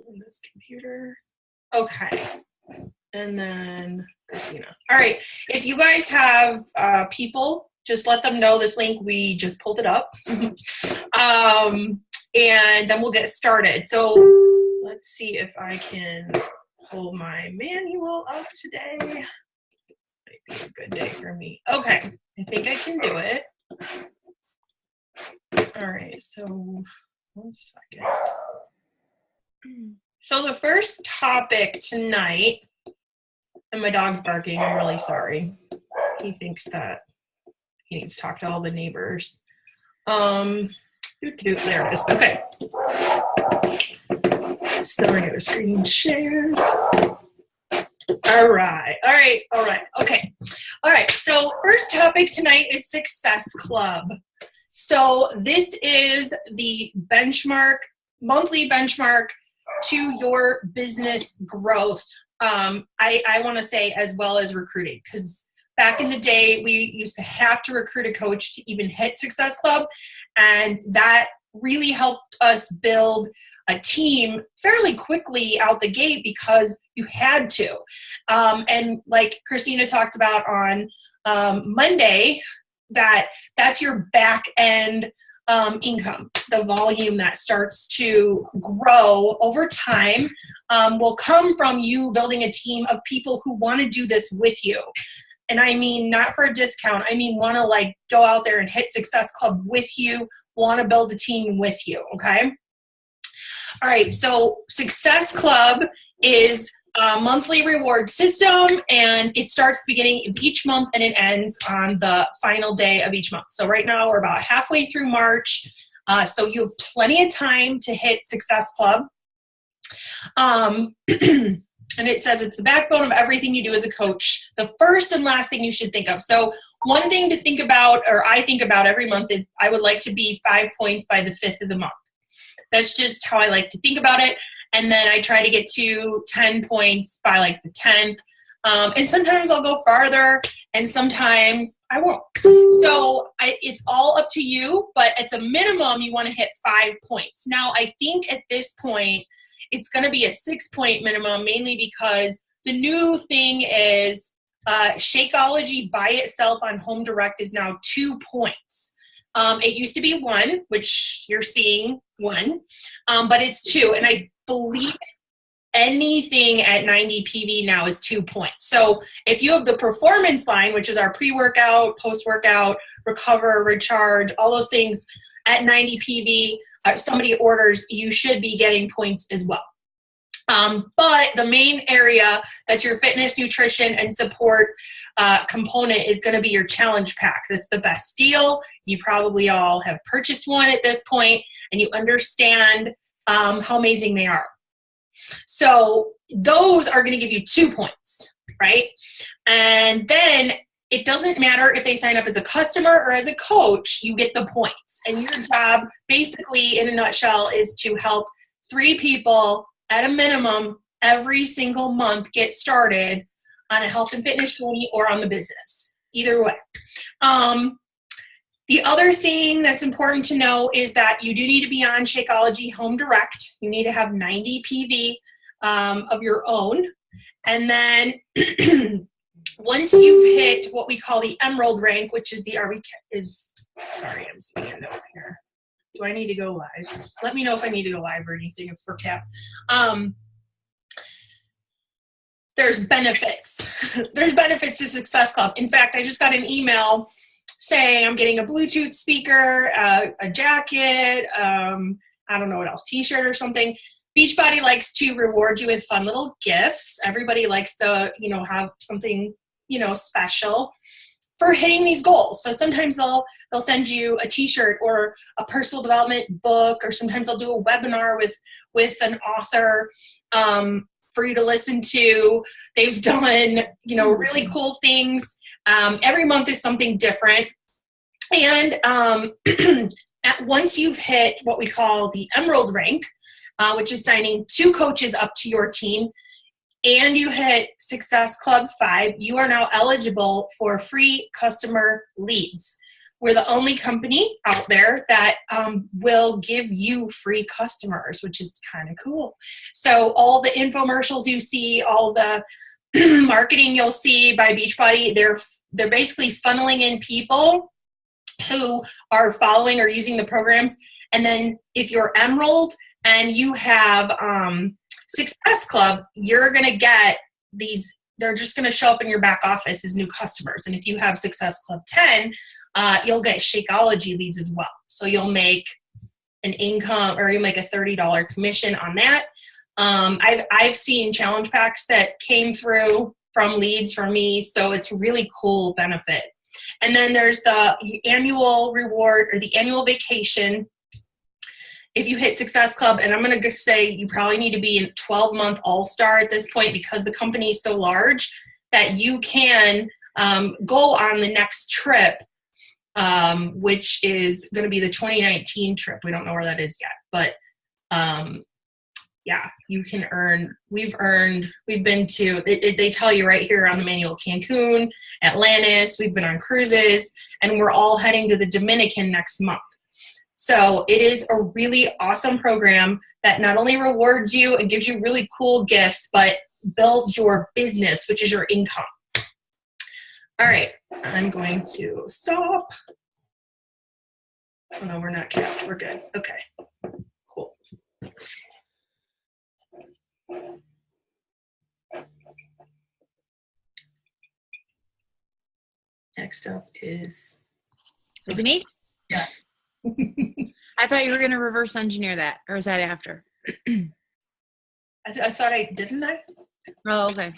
on this computer. Okay. And then Christina. All right. If you guys have people, just let them know this link. We just pulled it up. And then we'll get started. So let's see if I can pull my manual up today. Might be a good day for me. Okay. I think I can do it. All right. So 1 second. So the first topic tonight, and my dog's barking, I'm really sorry. He thinks that he needs to talk to all the neighbors. There it is. Okay. Starting a screen share. All right. Okay. All right. So first topic tonight is Success Club. So this is the monthly benchmark to your business growth. I want to say as well as recruiting, because back in the day, we used to have to recruit a coach to even hit Success Club, and that really helped us build a team fairly quickly out the gate because you had to. And like Christina talked about on Monday, that's your back end income. The volume that starts to grow over time will come from you building a team of people who want to do this with you. And I mean, not for a discount. I mean, want to like go out there and hit Success Club with you, want to build a team with you, okay? All right, so Success Club is a monthly reward system, and it starts the beginning of each month and it ends on the final day of each month. So right now we're about halfway through March, so you have plenty of time to hit Success Club. And it says it's the backbone of everything you do as a coach, the first and last thing you should think of. So one thing to think about, or I think about every month, is I would like to be 5 points by the 5th of the month. That's just how I like to think about it. And then I try to get to 10 points by like the 10th. And sometimes I'll go farther and sometimes I won't. So it's all up to you, but at the minimum, you want to hit 5 points. Now, I think at this point, it's going to be a 6-point minimum, mainly because the new thing is Shakeology by itself on Home Direct is now 2 points. It used to be 1, which you're seeing 1, but it's 2. And I believe anything at 90 PV now is 2 points. So if you have the performance line, which is our pre-workout, post-workout, recover, recharge, all those things at 90 PV, somebody orders, you should be getting points as well. But the main area that's your fitness, nutrition, and support component is going to be your challenge pack. That's the best deal. You probably all have purchased one at this point, and you understand how amazing they are. So those are going to give you 2 points, right? And then it doesn't matter if they sign up as a customer or as a coach, you get the points. And your job, basically, in a nutshell, is to help 3 people at a minimum every single month get started on a health and fitness journey or on the business. Either way. The other thing that's important to know is that you do need to be on Shakeology Home Direct. You need to have 90 PV of your own. And then once you've hit what we call the Emerald rank, which is the sorry, I'm seeing it over here. Do I need to go live? Let me know if I need to go live or anything for Cap. There's benefits. There's benefits to Success Club. In fact, I just got an email saying I'm getting a Bluetooth speaker, a jacket, I don't know what else, t-shirt or something. Beachbody likes to reward you with fun little gifts. Everybody likes to, have something, special for hitting these goals. So sometimes they'll send you a t-shirt or a personal development book, or sometimes they'll do a webinar with an author for you to listen to. They've done, really cool things. Every month is something different. And once you've hit what we call the Emerald rank, which is signing 2 coaches up to your team, and you hit Success Club 5, you are now eligible for free customer leads. we're the only company out there that will give you free customers, which is kind of cool. So all the infomercials you see, all the marketing you'll see by Beachbody, they're basically funneling in people who are following or using the programs. And then if you're Emerald and you have Success Club, you're going to get these, they're just going to show up in your back office as new customers. And if you have Success Club 10, you'll get Shakeology leads as well. So you'll make an income, or you make a $30 commission on that. I've seen challenge packs that came through from leads from me, so it's really cool benefit. And then there's the annual reward or the annual vacation. If you hit Success Club, and I'm going to say you probably need to be a 12-month all-star at this point because the company is so large that you can go on the next trip, which is going to be the 2019 trip. We don't know where that is yet, but yeah, you can earn, we've been to, they tell you right here on the manual, Cancun, Atlantis, we've been on cruises, and we're all heading to the Dominican next month. So it is a really awesome program that not only rewards you and gives you really cool gifts, but builds your business, which is your income. All right, I'm going to stop. Oh no, we're not capped, we're good. Okay, cool. Next up is it me? Yeah. I thought you were going to reverse engineer that, or is that after? I thought I didn't. Oh, okay.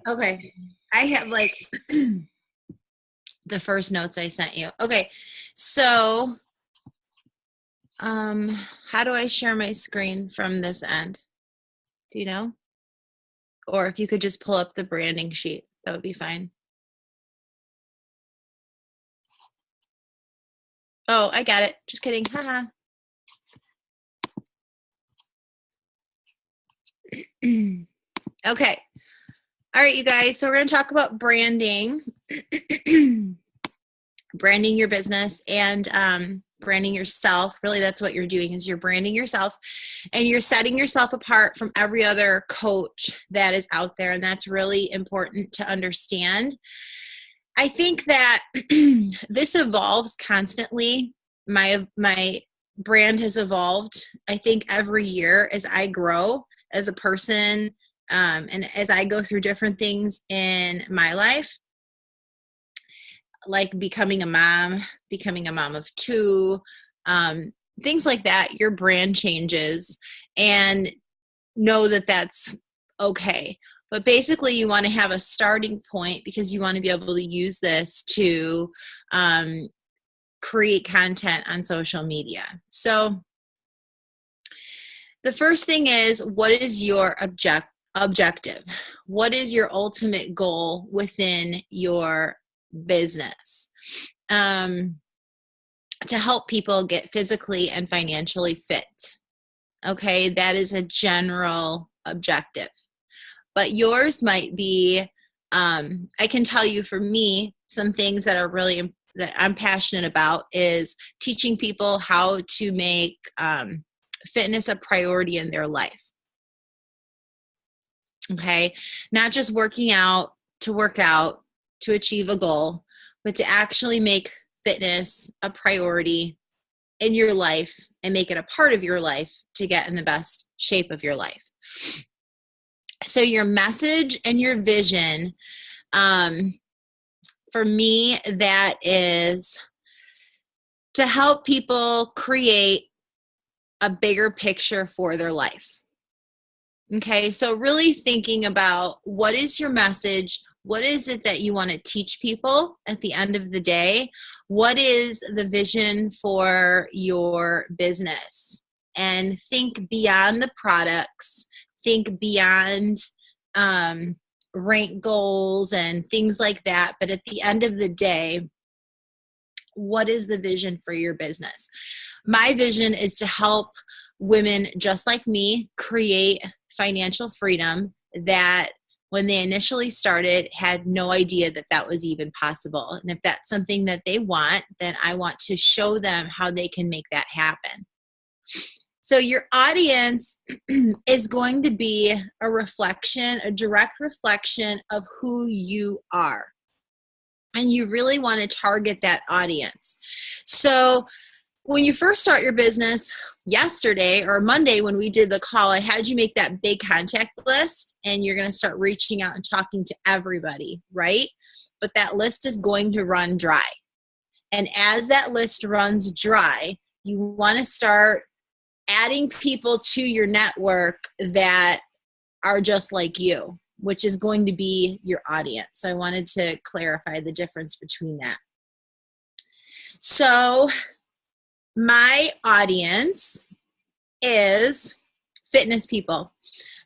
Okay. I have like the first notes I sent you. Okay. So, how do I share my screen from this end? Do you know? Or if you could just pull up the branding sheet, that would be fine. Oh, I got it. Just kidding. Haha. Okay. All right, you guys. So we're going to talk about branding, branding your business, and branding yourself. Really, that's what you're doing, is you're branding yourself, and you're setting yourself apart from every other coach that is out there. And that's really important to understand. I think that this evolves constantly. My brand has evolved, I think, every year as I grow as a person, and as I go through different things in my life, like becoming a mom of two, things like that. Your brand changes, and know that that's okay. But basically, you want to have a starting point because you want to be able to use this to create content on social media. So the first thing is, what is your objective? What is your ultimate goal within your business? To help people get physically and financially fit. Okay, that is a general objective. But yours might be, I can tell you for me, some things that are really, that I'm passionate about is teaching people how to make fitness a priority in their life. Okay, not just working out to work out to achieve a goal, but to actually make fitness a priority in your life and make it a part of your life to get in the best shape of your life. So your message and your vision, for me, that is to help people create a bigger picture for their life. Okay, so really thinking about, what is your message? What is it that you want to teach people at the end of the day? What is the vision for your business? And think beyond the products. Think beyond rank goals and things like that. But at the end of the day, what is the vision for your business? My vision is to help women just like me create financial freedom that when they initially started, had no idea that that was even possible. And if that's something that they want, then I want to show them how they can make that happen. So your audience is going to be a reflection, a direct reflection of who you are. And you really want to target that audience. So when you first start your business, yesterday or Monday when we did the call, I had you make that big contact list, and you're going to start reaching out and talking to everybody, right? But that list is going to run dry. And as that list runs dry, you want to start adding people to your network that are just like you, which is going to be your audience. So I wanted to clarify the difference between that. So my audience is fitness people,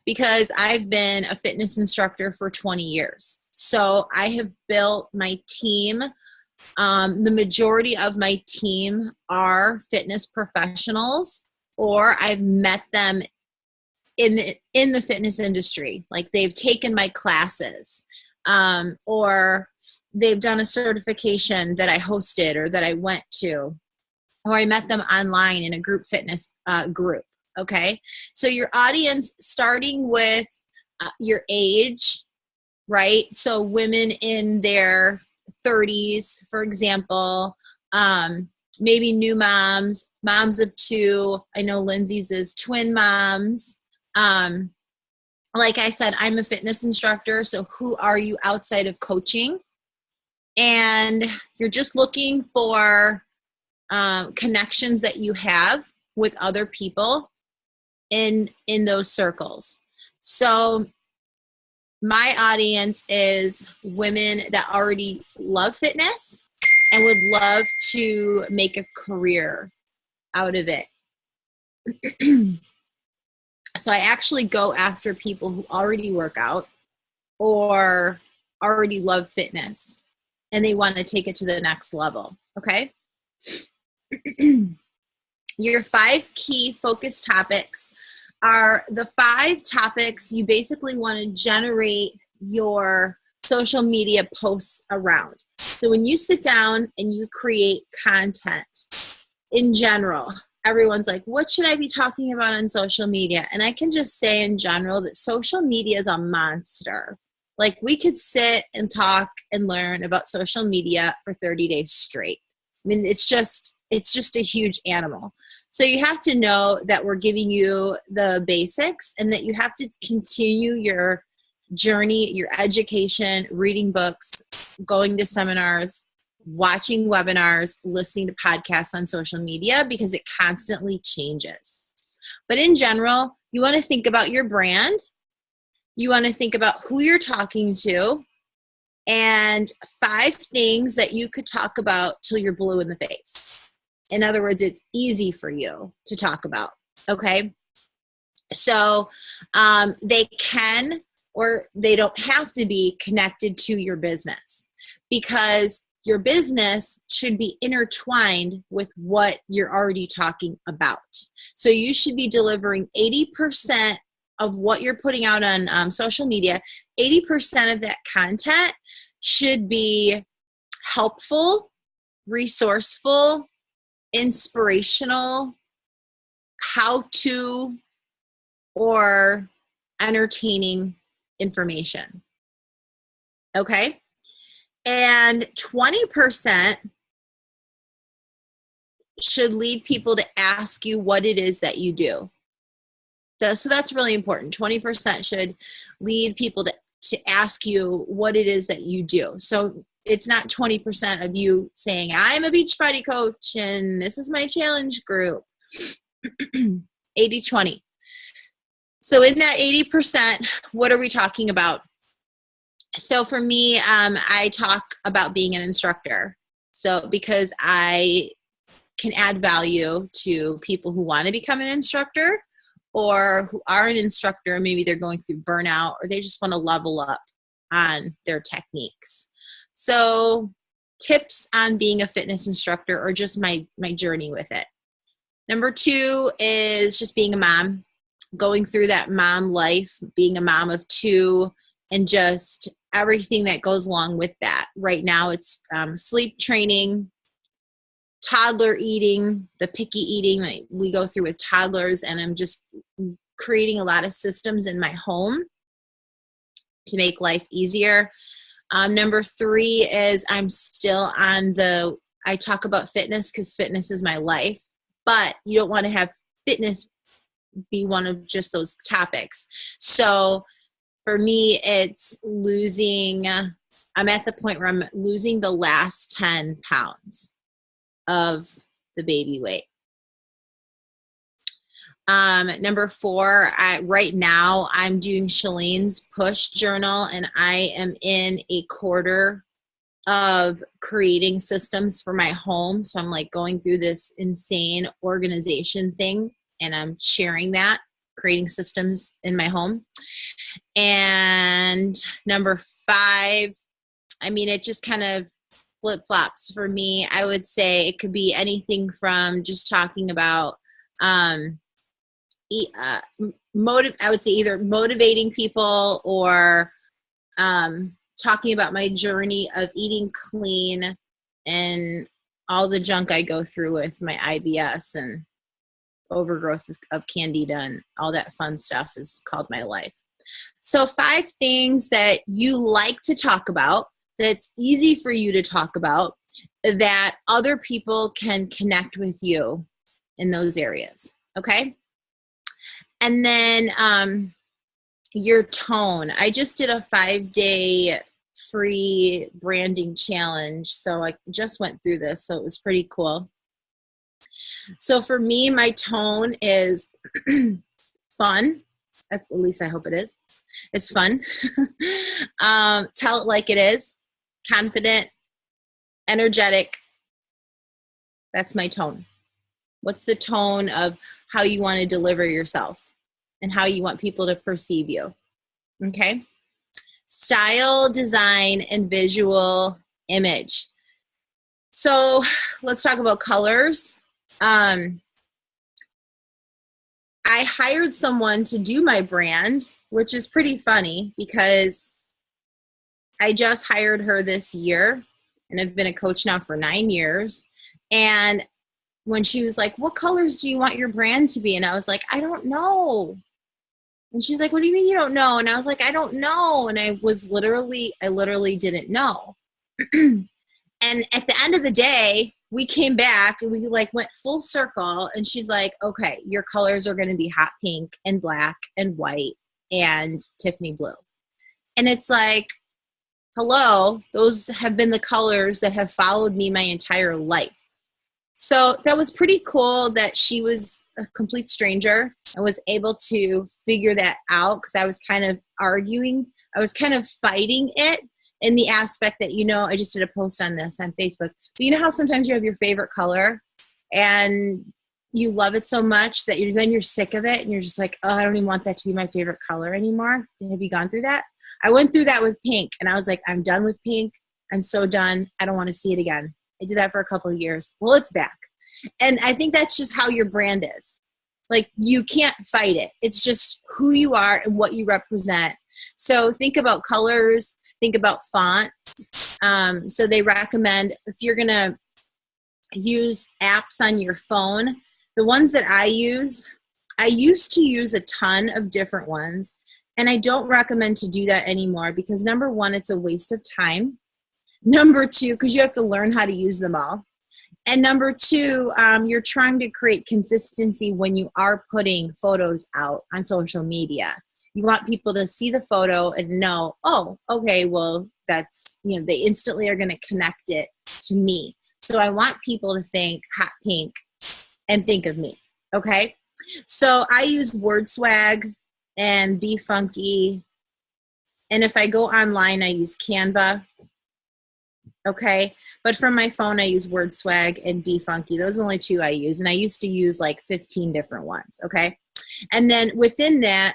because I've been a fitness instructor for 20 years. So I have built my team. The majority of my team are fitness professionals, or I've met them in the fitness industry. Like they've taken my classes, or they've done a certification that I hosted or that I went to, or I met them online in a group fitness group. Okay. So your audience, starting with your age, right? So women in their 30s, for example, maybe new moms, moms of two. I know Lindsay's is twin moms. Like I said, I'm a fitness instructor. So who are you outside of coaching? And you're just looking for connections that you have with other people in those circles. So my audience is women that already love fitness and would love to make a career out of it. So I actually go after people who already work out or already love fitness and they want to take it to the next level. Okay. Your 5 key focus topics are the 5 topics you basically want to generate your social media posts around. So when you sit down and you create content in general, everyone's like, what should I be talking about on social media? And I can just say in general that social media is a monster. Like we could sit and talk and learn about social media for 30 days straight. I mean, it's just a huge animal. So you have to know that we're giving you the basics and that you have to continue your journey, your education, reading books, going to seminars, watching webinars, listening to podcasts on social media, because it constantly changes. But in general, you want to think about your brand. You want to think about who you're talking to, and 5 things that you could talk about till you're blue in the face. In other words, it's easy for you to talk about. Okay. So they can, or they don't have to be connected to your business, because your business should be intertwined with what you're already talking about. So you should be delivering 80% of what you're putting out on social media. 80% of that content should be helpful, resourceful, inspirational, how-to, or entertaining information. Okay? And 20% should lead people to ask you what it is that you do. So that's really important. 20% should lead people to ask you what it is that you do. So it's not 20% of you saying, I'm a Beachbody coach and this is my challenge group. 80-20. So in that 80%, what are we talking about? So for me, I talk about being an instructor. So because I can add value to people who want to become an instructor, or who are an instructor, maybe they're going through burnout, or they just want to level up on their techniques. So tips on being a fitness instructor, or just my journey with it. Number 2 is just being a mom, going through that mom life, being a mom of 2, and just everything that goes along with that. Right now it's sleep training, toddler eating, the picky eating that we go through with toddlers, and I'm just creating a lot of systems in my home to make life easier. Number 3 is I'm still on I talk about fitness because fitness is my life, but you don't want to have fitness be one of just those topics. So for me, it's I'm at the point where I'm losing the last 10 pounds of the baby weight. Number 4, right now I'm doing Shalene's push journal, and I am in a quarter of creating systems for my home. So I'm like going through this insane organization thing, and I'm sharing that, creating systems in my home. And number 5, I mean, it just kind of flip-flops for me. I would say it could be anything from just talking about I would say either motivating people or talking about my journey of eating clean and all the junk I go through with my IBS and overgrowth of candida and all that fun stuff is called my life. So 5 things that you like to talk about, that's easy for you to talk about, that other people can connect with you in those areas. Okay? And then your tone. I just did a 5-day free branding challenge. So I just went through this. So it was pretty cool. So for me, my tone is fun. At least I hope it is. It's fun. Tell it like it is. Confident. Energetic. That's my tone. What's the tone of how you want to deliver yourself and how you want people to perceive you? Okay. Style, design, and visual image. So let's talk about colors. I hired someone to do my brand, which is pretty funny because I just hired her this year, and I've been a coach now for 9 years. And when she was like, what colors do you want your brand to be? And I was like, I don't know. And she's like, what do you mean you don't know? And I was like, I don't know. And I literally didn't know. And at the end of the day, we came back and we like went full circle, and she's like, okay, your colors are going to be hot pink and black and white and Tiffany blue. And it's like, hello, those have been the colors that have followed me my entire life. So that was pretty cool that she was a complete stranger and was able to figure that out, because I was kind of arguing. I was kind of fighting it in the aspect that, I just did a post on this on Facebook. But you know how sometimes you have your favorite color and you love it so much that then you're sick of it and you're just like, oh, I don't even want that to be my favorite color anymore. Have you gone through that? I went through that with pink, and I was like, I'm done with pink. I'm so done. I don't want to see it again. I did that for a couple of years. Well, it's back. And I think that's just how your brand is. Like, you can't fight it. It's just who you are and what you represent. So think about colors, think about fonts. So they recommend, if you're going to use apps on your phone, the ones that I used to use a ton of different ones. And I don't recommend to do that anymore because, number 1, it's a waste of time. Number 2, because you have to learn how to use them all. And number 2, you're trying to create consistency when you are putting photos out on social media. You want people to see the photo and know, oh, okay, well, that's, they instantly are going to connect it to me. So I want people to think hot pink and think of me. Okay. So I use WordSwag and Be Funky. And if I go online, I use Canva. Okay. But from my phone, I use WordSwag and Be Funky. Those are the only 2 I use. And I used to use like 15 different ones. Okay. And then within that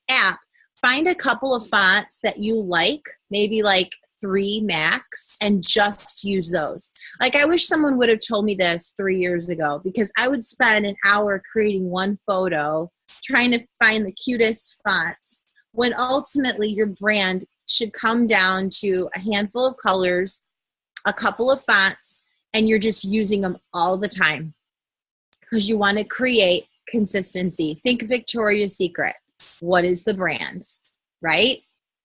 app, find a couple of fonts that you like, maybe like 3 max, and just use those. Like, I wish someone would have told me this 3 years ago, because I would spend an hour creating one photo, trying to find the cutest fonts, when ultimately your brand should come down to a handful of colors, a couple of fonts, and you're just using them all the time because you want to create consistency. Think Victoria's Secret. What is the brand, right?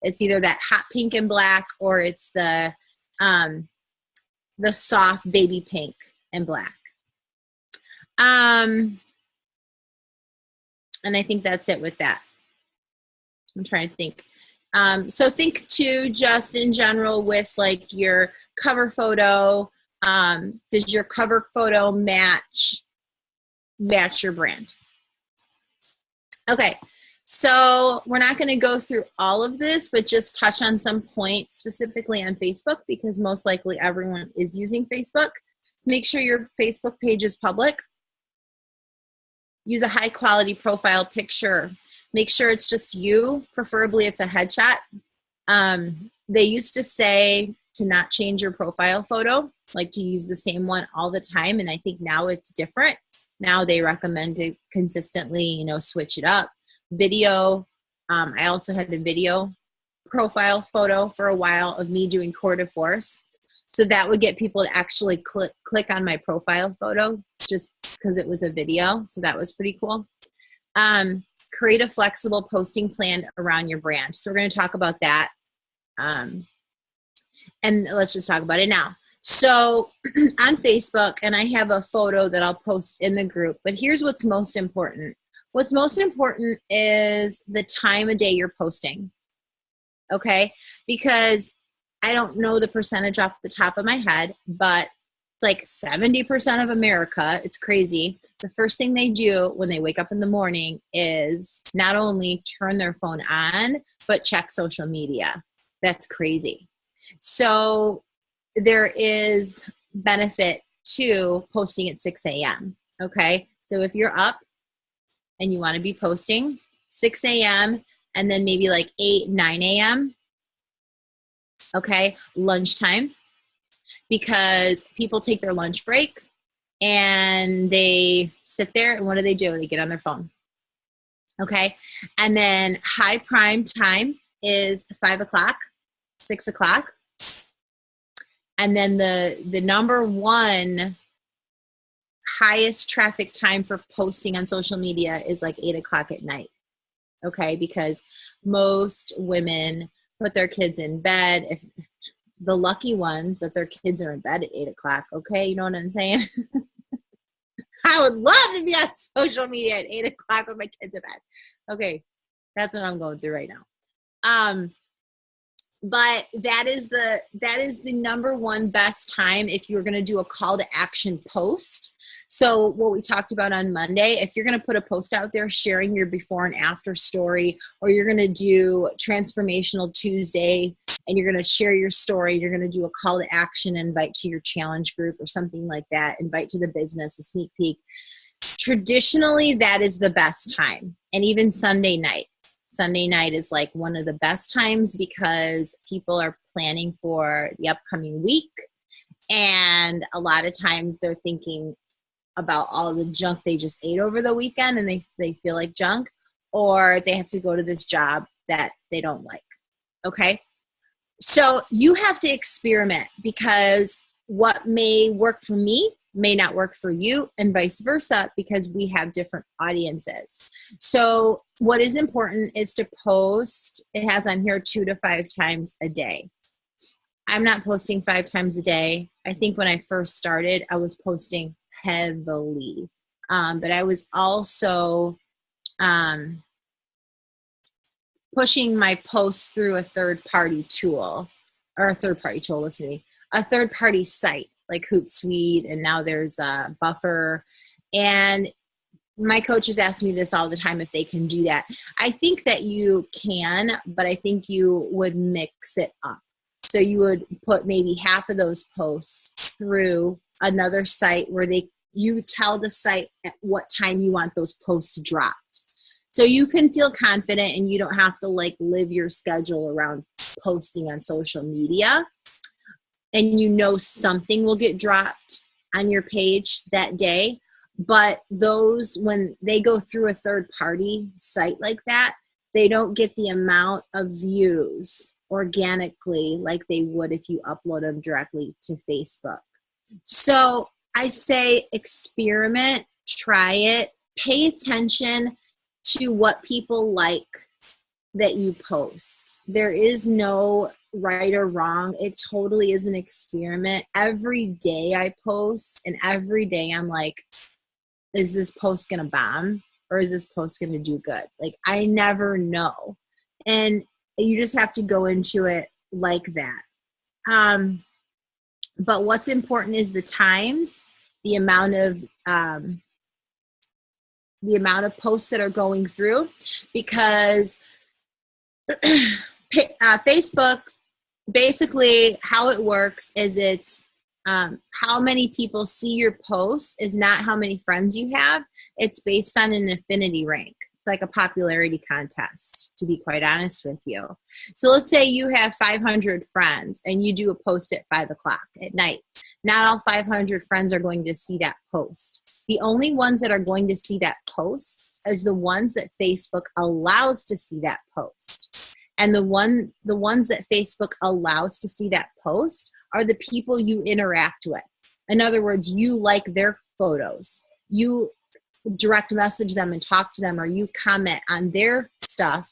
It's either that hot pink and black, or it's the soft baby pink and black. And I think that's it with that. I'm trying to think. So think too, just in general with like your cover photo. Does your cover photo match your brand? Okay. So we're not going to go through all of this, but just touch on some points specifically on Facebook, because most likely everyone is using Facebook. Make sure your Facebook page is public. Use a high quality profile picture. Make sure it's just you. Preferably it's a headshot. They used to say to not change your profile photo, like to use the same one all the time. And I think now it's different. Now they recommend to consistently, switch it up. Video. I also had a video profile photo for a while of me doing Cour de Force. So that would get people to actually click on my profile photo just because it was a video. So that was pretty cool. Create a flexible posting plan around your brand. So we're going to talk about that. And let's just talk about it now. So on Facebook, and I have a photo that I'll post in the group, but here's what's most important. What's most important is the time of day you're posting. Okay? Because I don't know the percentage off the top of my head, but it's like 70% of America, it's crazy. The first thing they do when they wake up in the morning is not only turn their phone on, but check social media. That's crazy. So there is benefit to posting at 6 a.m. Okay? So if you're up and you want to be posting 6 a.m. and then maybe like 8, 9 a.m., okay, lunchtime, because people take their lunch break and they sit there, and what do? They get on their phone. Okay, and then high prime time is 5 o'clock, 6 o'clock, and then the number one highest traffic time for posting on social media is like 8 o'clock at night. Okay, because most women put their kids in bed, if the lucky ones that their kids are in bed at 8 o'clock. Okay, you know what I'm saying? I would love to be on social media at 8 o'clock with my kids in bed. Okay, that's what I'm going through right now. But that is the number one best time if you're going to do a call to action post. So what we talked about on Monday, if you're going to put a post out there sharing your before and after story, or you're going to do Transformational Tuesday and you're going to share your story, you're going to do a call to action, invite to your challenge group or something like that, invite to the business, a sneak peek. Traditionally, that is the best time. And even Sunday night. Sunday night is like one of the best times because people are planning for the upcoming week. And a lot of times they're thinking about all the junk they just ate over the weekend and they feel like junk, or they have to go to this job that they don't like. Okay. So you have to experiment, because what may work for me may not work for you, and vice versa, because we have different audiences. So what is important is to post, it has on here 2 to 5 times a day. I'm not posting 5 times a day. I think when I first started, I was posting heavily. But I was also pushing my posts through a third-party tool, or a third-party site like Hootsuite, and now there's Buffer. And my coaches ask me this all the time, if they can do that. I think that you can, but I think you would mix it up. So you would put maybe half of those posts through another site where you tell the site at what time you want those posts dropped. So you can feel confident and you don't have to live your schedule around posting on social media. And something will get dropped on your page that day. But those, when they go through a third party site like that, they don't get the amount of views organically like they would if you upload them directly to Facebook. So I say experiment, try it, pay attention to what people like that you post. There is no right or wrong. It totally is an experiment. Every day I post, and every day I'm like, is this post gonna bomb or is this post gonna do good? Like, I never know. And you just have to go into it like that. But what's important is the times, the amount of posts that are going through, because Facebook, basically how it works is it's how many people see your posts is not how many friends you have. It's based on an affinity rank. It's like a popularity contest, to be quite honest with you. So let's say you have 500 friends and you do a post at 5 o'clock at night. Not all 500 friends are going to see that post. The only ones that are going to see that post is the ones that Facebook allows to see that post. And the ones that Facebook allows to see that post are the people you interact with. In other words, you like their photos. You direct message them and talk to them, or you comment on their stuff,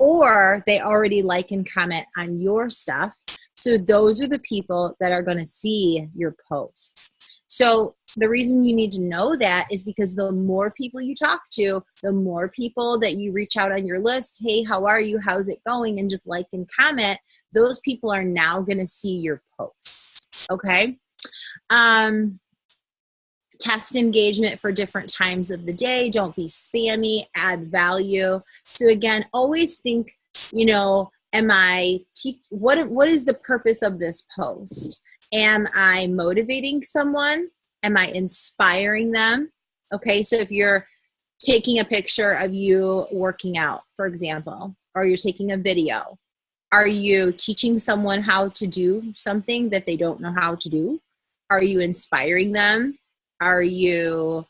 or they already like and comment on your stuff. So those are the people that are going to see your posts. So the reason you need to know that is because the more people you talk to, the more people that you reach out on your list, hey, how are you? How's it going? And just like and comment, those people are now going to see your posts. Okay. Test engagement for different times of the day. Don't be spammy, add value. So again, always think, what is the purpose of this post? Am I motivating someone? Am I inspiring them? Okay, so if you're taking a picture of you working out, for example, or you're taking a video, are you teaching someone how to do something that they don't know how to do? Are you inspiring them? Are you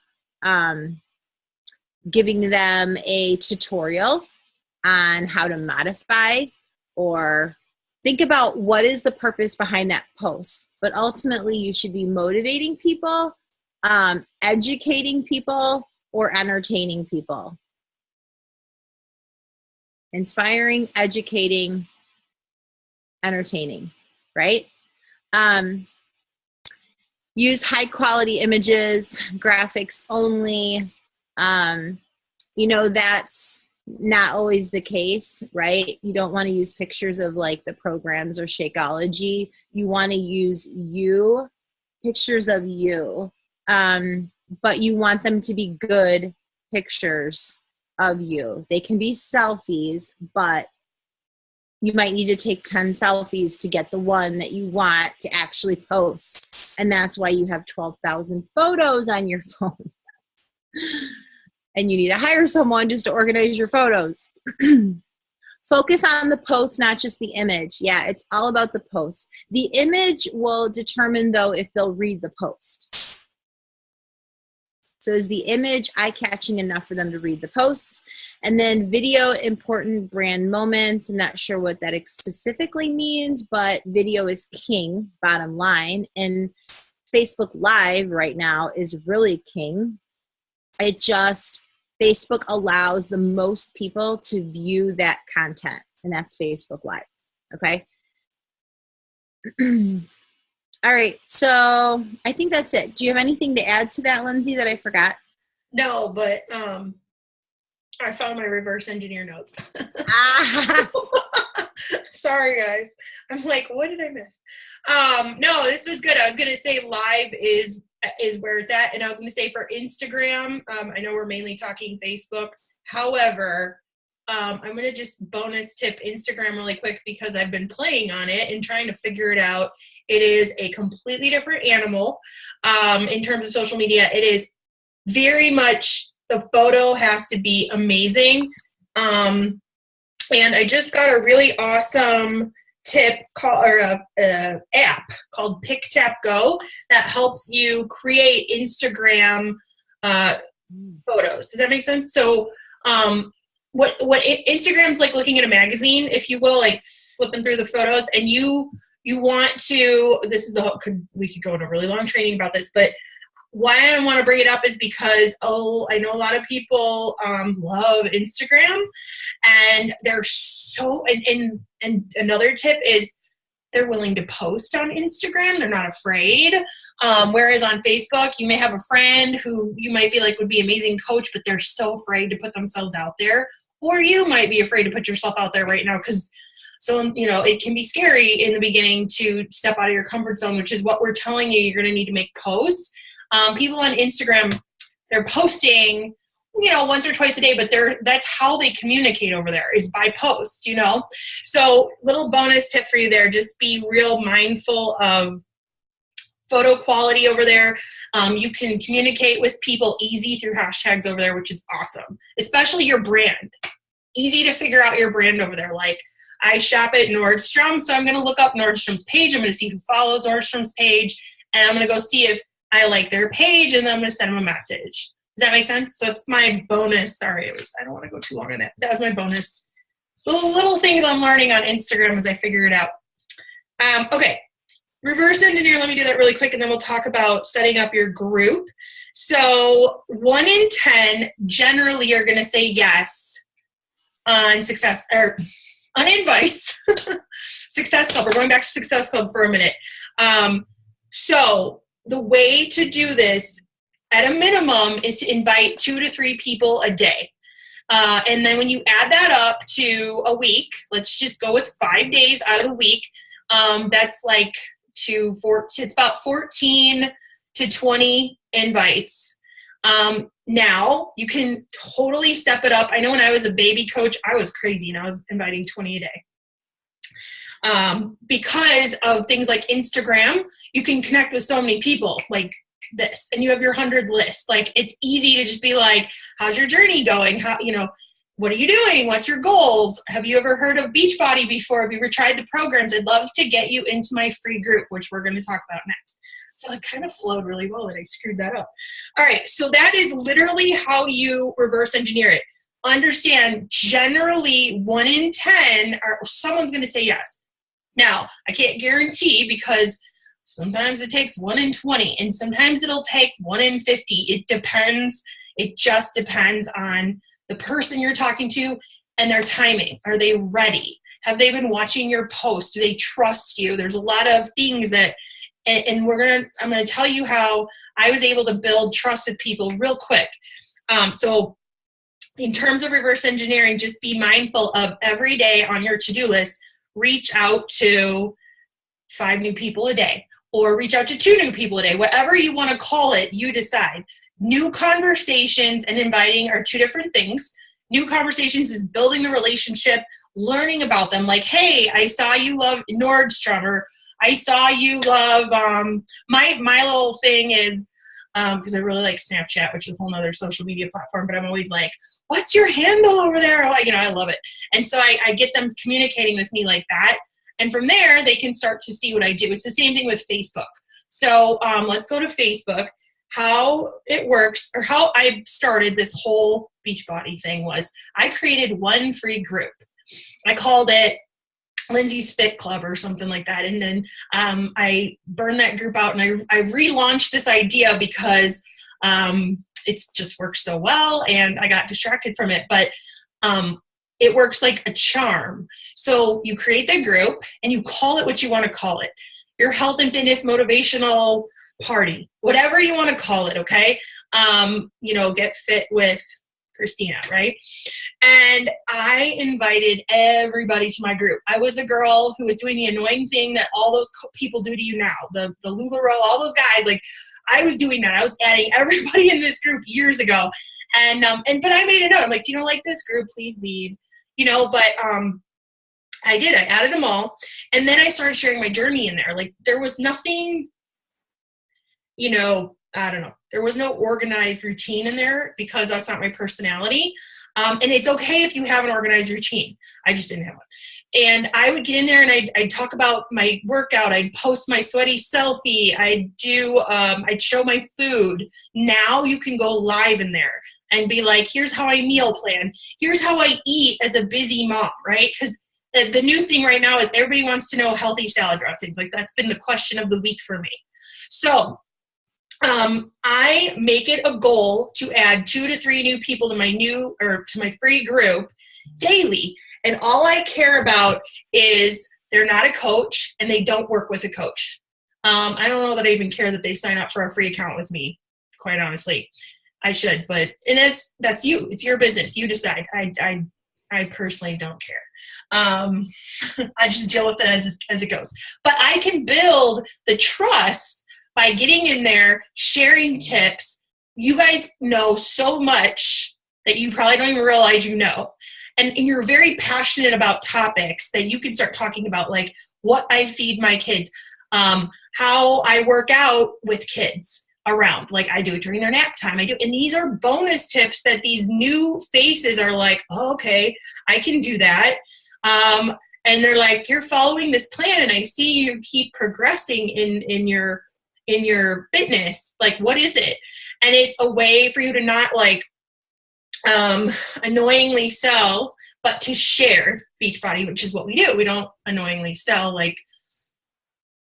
giving them a tutorial on how to modify? Or think about what is the purpose behind that post. But ultimately, you should be motivating people, educating people, or entertaining people. Inspiring, educating, entertaining, right? Use high quality images, graphics only. That's not always the case, right? You don't want to use pictures of like the programs or Shakeology. You want to use pictures of you, but you want them to be good pictures of you. They can be selfies, but you might need to take 10 selfies to get the one that you want to actually post. And that's why you have 12,000 photos on your phone. And you need to hire someone just to organize your photos. Focus on the post, not just the image. Yeah, it's all about the post. The image will determine, though, if they'll read the post. So is the image eye-catching enough for them to read the post? And then video, important brand moments. I'm not sure what that specifically means, but video is king, bottom line. And Facebook Live right now is really king. Facebook allows the most people to view that content, and that's Facebook Live. Okay. All right. So I think that's it. Do you have anything to add to that, Lindsay, that I forgot? No, but I found my reverse engineer notes. Sorry, guys. I'm like, what did I miss? No, this was good. I was going to say live is where it's at. And I was going to say for Instagram, I know we're mainly talking Facebook. However, I'm going to just bonus tip Instagram really quick because I've been playing on it and trying to figure it out. It is a completely different animal in terms of social media. It is very much, the photo has to be amazing. And I just got a really awesome tip app called PicTapGo that helps you create Instagram photos. Does that make sense? So Instagram's like looking at a magazine, if you will, like flipping through the photos, and you want to, we could go into a really long training about this, but why I want to bring it up is because, I know a lot of people love Instagram, and they're so, and another tip is they're willing to post on Instagram. They're not afraid. Whereas on Facebook, you may have a friend who you might be like would be an amazing coach, but they're so afraid to put themselves out there. Or you might be afraid to put yourself out there right now because it can be scary in the beginning to step out of your comfort zone, which is what we're telling you. You're going to need to make posts. People on Instagram, they're posting, once or twice a day, but that's how they communicate over there is by posts, So little bonus tip for you there, just be real mindful of photo quality over there. You can communicate with people easy through hashtags over there, which is awesome, especially your brand. Easy to figure out your brand over there. Like, I shop at Nordstrom, so I'm going to look up Nordstrom's page. I'm going to see who follows Nordstrom's page, and I'm going to go see if I like their page, and then I'm going to send them a message. Does that make sense? So it's my bonus. Sorry, I don't want to go too long on that. That was my bonus. Little things I'm learning on Instagram as I figure it out. Okay, reverse engineer. Let me do that really quick, and then we'll talk about setting up your group. So 1 in 10 generally are going to say yes on on invites. Success Club. We're going back to Success Club for a minute. So the way to do this at a minimum is to invite 2 to 3 people a day. And then when you add that up to a week, let's just go with 5 days out of the week. That's like it's about 14 to 20 invites. Now you can totally step it up. I know when I was a baby coach, I was crazy and I was inviting 20 a day. Because of things like Instagram, you can connect with so many people like this, and you have your 100 list. Like, it's easy to just be like, how's your journey going? What are you doing? What's your goals? Have you ever heard of Beachbody before? Have you ever tried the programs? I'd love to get you into my free group, which we're going to talk about next. So it kind of flowed really well that I screwed that up. All right. So that is literally how you reverse engineer it. Understand, generally 1 in 10 someone's going to say yes. Now, I can't guarantee, because sometimes it takes 1 in 20 and sometimes it'll take 1 in 50. It depends. It just depends on the person you're talking to and their timing. Are they ready? Have they been watching your post? Do they trust you? There's a lot of things that, and I'm going to tell you how I was able to build trust with people real quick. So in terms of reverse engineering, just be mindful of every day on your to-do list, reach out to 5 new people a day, or reach out to 2 new people a day, whatever you want to call it, you decide. New conversations and inviting are 2 different things. New conversations is building the relationship, learning about them. Like, hey, I saw you love Nordstrom, or I saw you love, my little thing is, because I really like Snapchat, which is a whole nother social media platform, but I'm always like, what's your handle over there? I love it. And so I get them communicating with me like that. And from there, they can start to see what I do. It's the same thing with Facebook. So let's go to Facebook. How it works, or how I started this whole Beachbody thing, was I created 1 free group. I called it Lindsay's Fit Club or something like that. And then I burned that group out, and I relaunched this idea because it's just works so well, and I got distracted from it. But it works like a charm. So you create the group and you call it what you want to call it. Your health and fitness motivational party, whatever you want to call it. Okay. Get fit with Christina, right? And I invited everybody to my group. I was a girl who was doing the annoying thing that all those people do to you now, the LuLaRoe, all those guys. Like, I was doing that. I was adding everybody in this group years ago, but I made a note. I'm like, if you don't like this group, please leave. But I did. I added them all, and then I started sharing my journey in there. Like, there was nothing, I don't know. There was no organized routine in there because that's not my personality. And it's okay if you have an organized routine. I just didn't have one. And I would get in there and I'd talk about my workout. I'd post my sweaty selfie. I'd show my food. Now you can go live in there. and be like, here's how I meal plan. Here's how I eat as a busy mom, right? Because the new thing right now is everybody wants to know healthy salad dressings. Like that's been the question of the week for me. So I make it a goal to add 2 to 3 new people to my free group daily. And all I care about is they're not a coach and they don't work with a coach. I don't know that I even care that they sign up for a free account with me, quite honestly. I should, and that's you. It's your business. You decide. I personally don't care. I just deal with it as it goes. But I can build the trust by getting in there, sharing tips. You guys know so much that you probably don't even realize you know. And you're very passionate about topics that you can start talking about, like what I feed my kids, how I work out with kids around, like I do it during their nap time. And these are bonus tips that these new faces are like, oh, okay, I can do that. And they're like, you're following this plan and I see you keep progressing in your fitness. Like, what is it? And it's a way for you to not like annoyingly sell, but to share Beachbody, which is what we do. We don't annoyingly sell, like,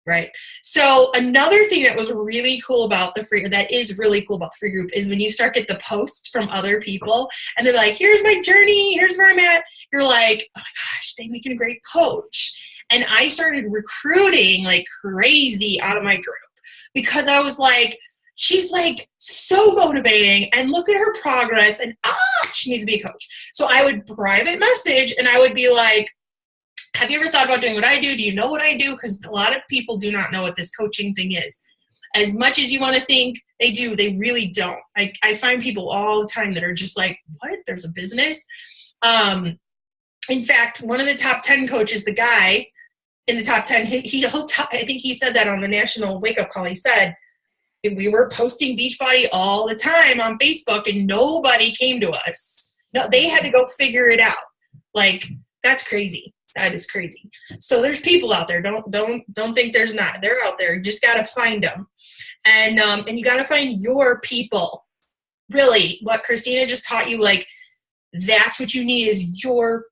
right? So another thing that was really cool about the free group is when you start get the posts from other people and they're like, here's my journey, here's where I'm at. You're like, oh my gosh, they make a great coach. And I started recruiting like crazy out of my group because I was like, she's like so motivating and look at her progress and she needs to be a coach. So I would private message and I would be like, have you ever thought about doing what I do? Do you know what I do? Because a lot of people do not know what this coaching thing is. As much as you want to think they do, they really don't. I find people all the time that are just like, what? There's a business? In fact, one of the top 10 coaches, the guy in the top 10, I think he said that on the National Wake Up Call. He said, we were posting Beachbody all the time on Facebook and nobody came to us. No, they had to go figure it out. Like, that's crazy. That is crazy. So there's people out there. Don't think there's not. They're out there. You just got to find them. And you got to find your people. Really, what Christina just taught you, like, that's what you need is your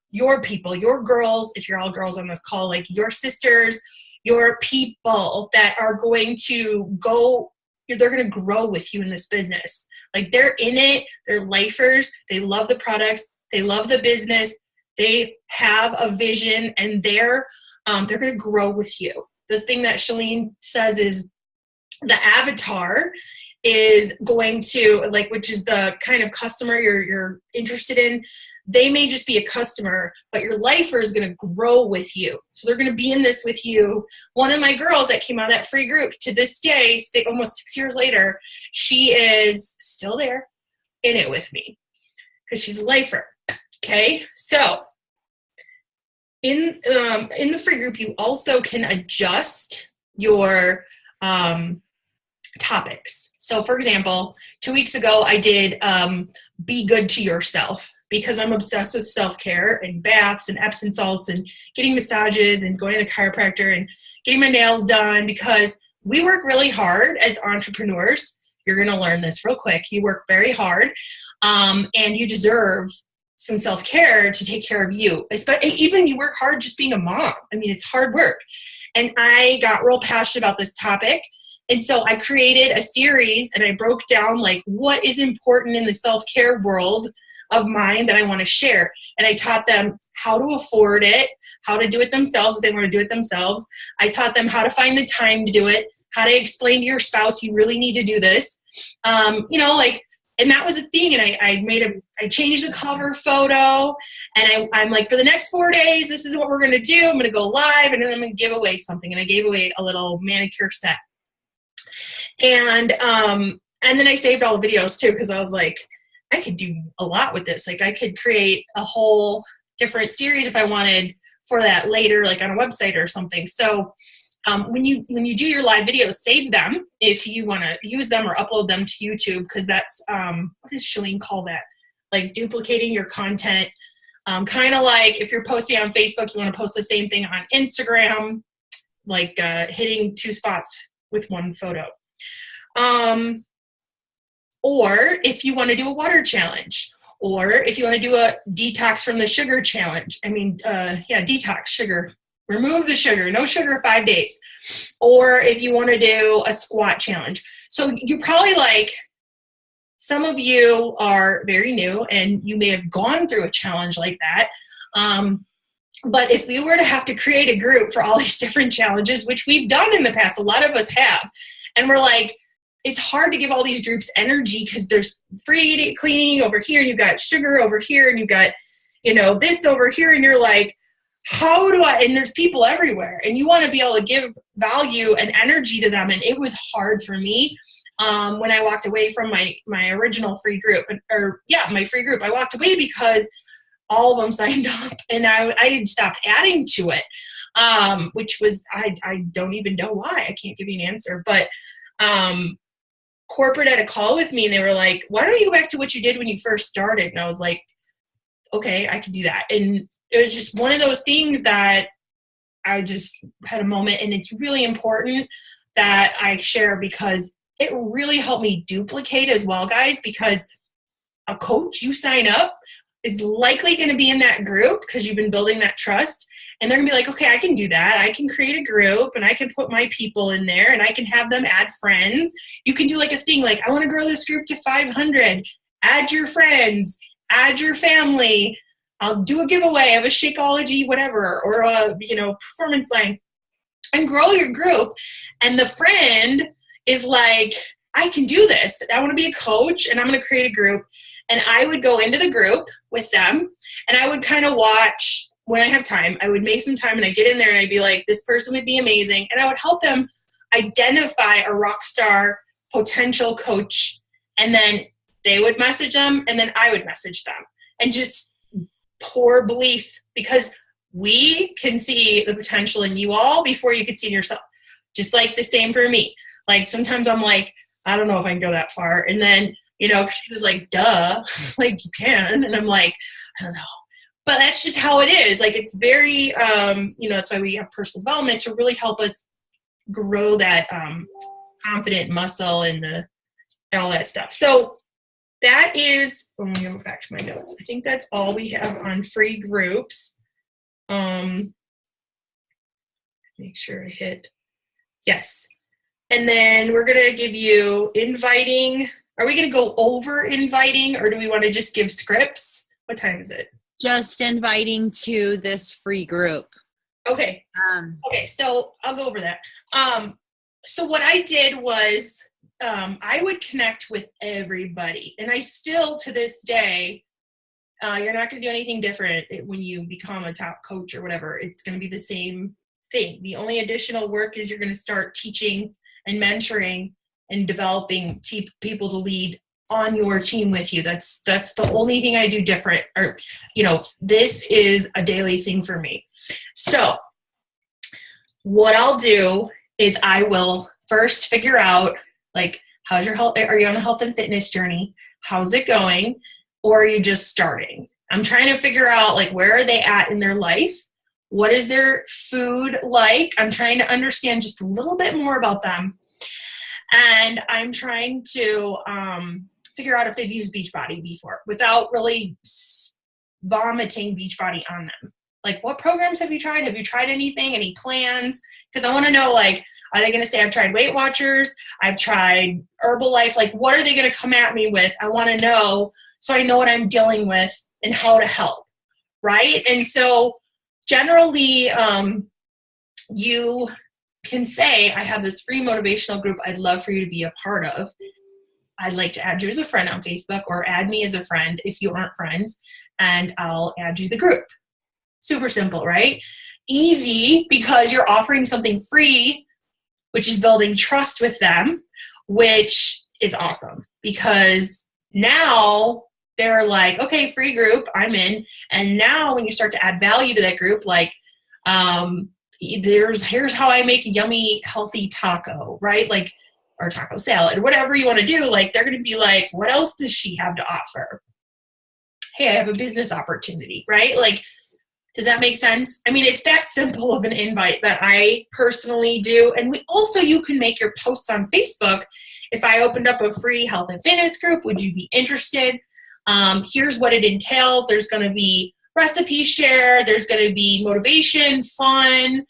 people, your girls, if you're all girls on this call, like your sisters, your people that are going to go, they're going to grow with you in this business. Like, they're in it. They're lifers. They love the products. They love the business. They have a vision and they're going to grow with you. The thing that Chalene says is the avatar is going to, like, which is the kind of customer you're interested in. They may just be a customer, but your lifer is going to grow with you. So they're going to be in this with you. One of my girls that came out of that free group to this day, almost 6 years later, she is still there in it with me because she's a lifer. Okay, so in the free group, you also can adjust your topics. So, for example, 2 weeks ago, I did be good to yourself because I'm obsessed with self-care and baths and Epsom salts and getting massages and going to the chiropractor and getting my nails done because we work really hard as entrepreneurs. You're going to learn this real quick. You work very hard and you deserve some self-care to take care of you. Even you work hard just being a mom. I mean, it's hard work. And I got real passionate about this topic. And so I created a series and I broke down like what is important in the self-care world of mine that I want to share. And I taught them how to afford it, how to do it themselves if they want to do it themselves. I taught them how to find the time to do it, how to explain to your spouse you really need to do this. And that was a thing. And I changed the cover photo and I'm like, for the next 4 days, this is what we're going to do. I'm going to go live and then I'm going to give away something. And I gave away a little manicure set. And then I saved all the videos too, because I was like, I could do a lot with this. Like I could create a whole different series if I wanted for that later, like on a website or something. So when you do your live videos, save them if you want to use them or upload them to YouTube, because that's what does Chalene call that? Like duplicating your content. Kind of like if you're posting on Facebook, you want to post the same thing on Instagram, like hitting 2 spots with one photo. Or if you want to do a water challenge, or if you want to do a detox from the sugar challenge. Detox sugar. Remove the sugar, no sugar 5 days. Or if you want to do a squat challenge. So you're probably like, some of you are very new and you may have gone through a challenge like that. But if we were to have to create a group for all these different challenges, which we've done in the past, a lot of us have, and we're like, it's hard to give all these groups energy because there's free cleaning over here, and you've got sugar over here, and you've got, this over here, and you're like, how do I, and there's people everywhere, and you want to be able to give value and energy to them. And it was hard for me when I walked away from my original free group, my free group. I walked away because all of them signed up, and I had stopped adding to it, which was, I don't even know why. I can't give you an answer, but corporate had a call with me, and they were like, why don't you go back to what you did when you first started? And I was like, okay, I can do that. And it was just one of those things that I just had a moment, and it's really important that I share because it really helped me duplicate as well, guys, because a coach, you sign up, is likely going to be in that group because you've been building that trust, and they're going to be like, okay, I can do that. I can create a group, and I can put my people in there, and I can have them add friends. You can do like a thing like, I want to grow this group to 500. Add your friends, add your family. I'll do a giveaway of a Shakeology, whatever, or a performance line, and grow your group. And the friend is like, I can do this. I want to be a coach, and I'm going to create a group. And I would go into the group with them, and I would kind of watch when I have time. I would make some time, and I'd get in there, and I'd be like, this person would be amazing. And I would help them identify a rock star potential coach. And then they would message them, and then I would message them, and just pour belief, because we can see the potential in you all before you could see in yourself. Just like the same for me. Like sometimes I'm like, I don't know if I can go that far. And then she was like, duh, like you can. And I'm like, I don't know. But that's just how it is. Like, it's very, that's why we have personal development to really help us grow that confident muscle and all that stuff. So that is, let me go back to my notes. I think that's all we have on free groups. Make sure I hit, yes. And then we're going to give you inviting. Are we going to go over inviting, or do we want to just give scripts? What time is it? Just inviting to this free group. Okay. Okay, so I'll go over that. So what I did was I would connect with everybody. And I still, to this day, you're not going to do anything different when you become a top coach or whatever. It's going to be the same thing. The only additional work is you're going to start teaching and mentoring and developing people to lead on your team with you. That's the only thing I do different, or, this is a daily thing for me. So what I'll do is I will first figure out, like, how's your health? Are you on a health and fitness journey? How's it going? Or are you just starting? I'm trying to figure out, like, where are they at in their life? What is their food like? I'm trying to understand just a little bit more about them. And I'm trying to figure out if they've used Beachbody before without really vomiting Beachbody on them. Like, what programs have you tried? Have you tried anything? Any plans? Because I want to know, like, are they going to say, I've tried Weight Watchers, I've tried Herbalife? Like, what are they going to come at me with? I want to know so I know what I'm dealing with and how to help, right? And so generally, you can say, I have this free motivational group I'd love for you to be a part of. I'd like to add you as a friend on Facebook, or add me as a friend if you aren't friends, and I'll add you to the group. Super simple, right? Easy, because you're offering something free, which is building trust with them, which is awesome, because now they're like, okay, free group, I'm in. And now when you start to add value to that group, like, here's how I make a yummy, healthy taco, right? Like, or taco salad, or whatever you want to do. Like, they're going to be like, what else does she have to offer? Hey, I have a business opportunity, right? Like, Does that make sense? I mean, it's that simple of an invite that I personally do. And you can make your posts on Facebook. If I opened up a free health and fitness group, would you be interested? Here's what it entails. There's going to be recipe share. There's going to be motivation, fun,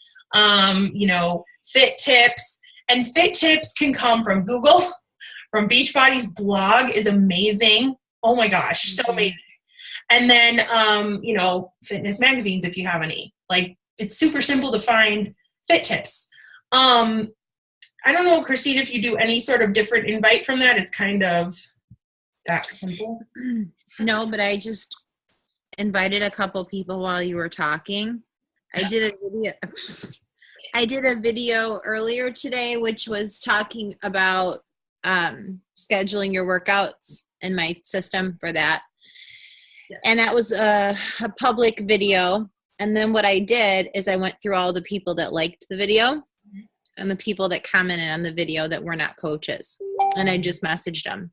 fit tips. And fit tips can come from Google, from Beachbody's blog is amazing. Oh my gosh, so amazing. And then, fitness magazines, if you have any. Like, it's super simple to find fit tips. I don't know, Christine, if you do any sort of different invite from that. It's kind of that simple. No, but I just invited a couple people while you were talking. I did a video earlier today, which was talking about scheduling your workouts and my system for that. And that was a public video. And then what I did is I went through all the people that liked the video and the people that commented on the video that were not coaches. And I just messaged them.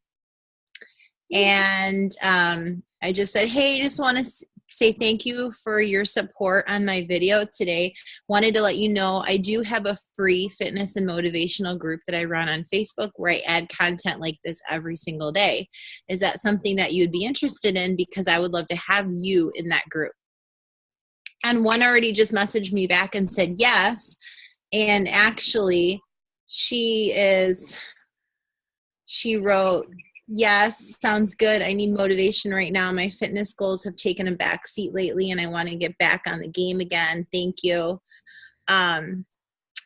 And I just said, hey, I just want to say thank you for your support on my video today. Wanted to let you know I do have a free fitness and motivational group that I run on Facebook where I add content like this every single day. Is that something that you'd be interested in? Because I would love to have you in that group. And one already just messaged me back and said yes. And actually, she wrote, yes, sounds good. I need motivation right now. My fitness goals have taken a back seat lately and I want to get back on the game again. Thank you. And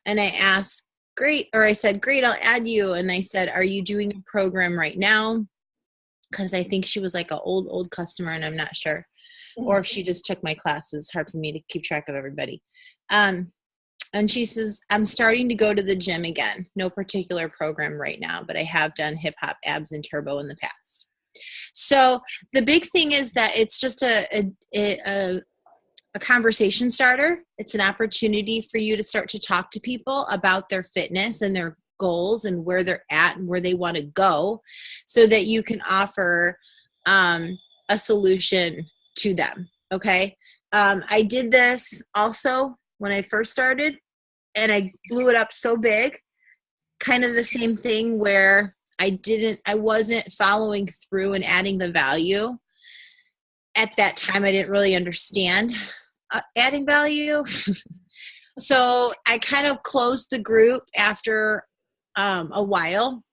I asked, I said, great, I'll add you. And I said, are you doing a program right now? Because I think she was like an old customer and I'm not sure. Or if she just took my classes, hard for me to keep track of everybody. And she says, I'm starting to go to the gym again. No particular program right now, but I have done hip hop, abs, and turbo in the past. So the big thing is that it's just a conversation starter. It's an opportunity for you to start to talk to people about their fitness and their goals and where they're at and where they want to go so that you can offer a solution to them. Okay. I did this also when I first started and I blew it up so big, kind of the same thing where I wasn't following through and adding the value. At that time, I didn't really understand adding value. So I kind of closed the group after a while.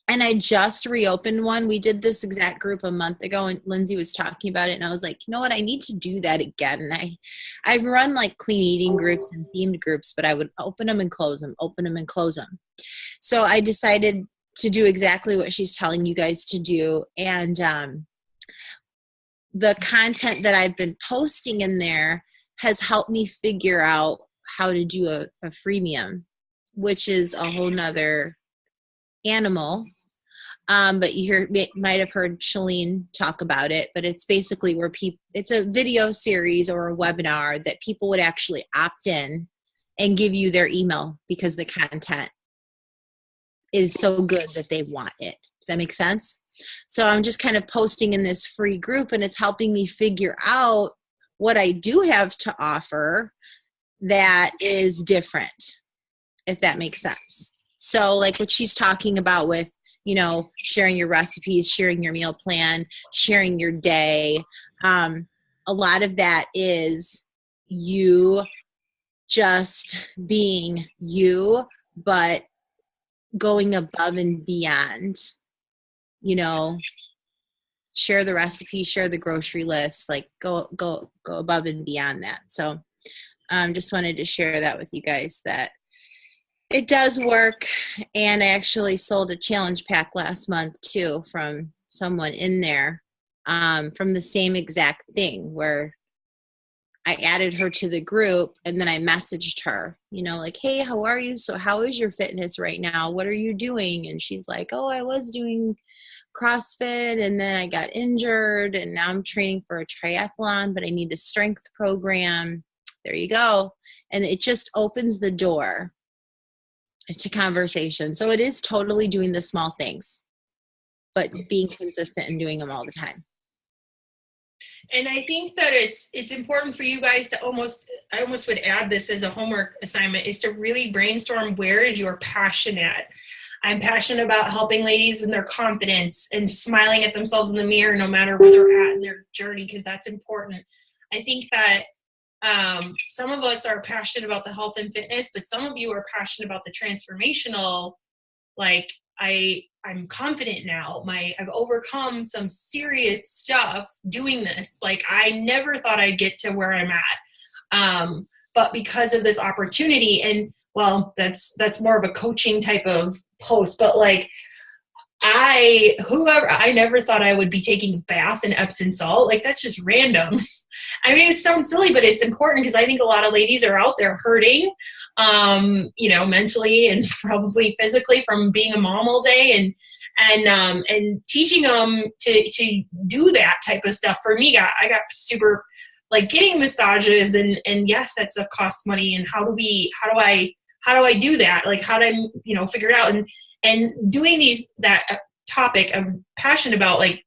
And I just reopened one. We did this exact group a month ago and Lindsay was talking about it. And I was like, you know what? I need to do that again. And I've run like clean eating groups and themed groups, but I would open them and close them, open them and close them. So I decided to do exactly what she's telling you guys to do. And the content that I've been posting in there has helped me figure out how to do a freemium, which is a whole nother animal. But you might have heard Shalene talk about it, but it's basically where it's a video series or a webinar that people would actually opt in and give you their email because the content is so good that they want it. Does that make sense? So I'm just kind of posting in this free group and it's helping me figure out what I do have to offer that is different, if that makes sense. So like what she's talking about with, sharing your recipes, sharing your meal plan, sharing your day. A lot of that is you just being you, but going above and beyond, share the recipe, share the grocery list, like go above and beyond that. So just wanted to share that with you guys that it does work. And I actually sold a challenge pack last month too from someone in there from the same exact thing where I added her to the group and then I messaged her, like, hey, how are you? So how is your fitness right now? What are you doing? And she's like, oh, I was doing CrossFit and then I got injured and now I'm training for a triathlon, but I need a strength program. There you go. And it just opens the door to conversation. So it is totally doing the small things, but being consistent and doing them all the time. And I think that it's important for you guys to I almost would add this as a homework assignment, is to really brainstorm, where is your passion at? I'm passionate about helping ladies with their confidence and smiling at themselves in the mirror no matter where they're at in their journey, because that's important. I think that some of us are passionate about the health and fitness, but some of you are passionate about the transformational, like I'm confident now. I've overcome some serious stuff doing this. Like, I never thought I'd get to where I'm at. But because of this opportunity, and well, that's more of a coaching type of post, but like, I never thought I would be taking a bath in Epsom salt. Like, that's just random. I mean, it sounds silly, but it's important, because I think a lot of ladies are out there hurting, mentally and probably physically from being a mom all day, and teaching them to do that type of stuff. For me, I got super, like, getting massages, and yes, that stuff costs money. And how do I do that? Like, how do I, figure it out? And doing that topic I'm passionate about, like,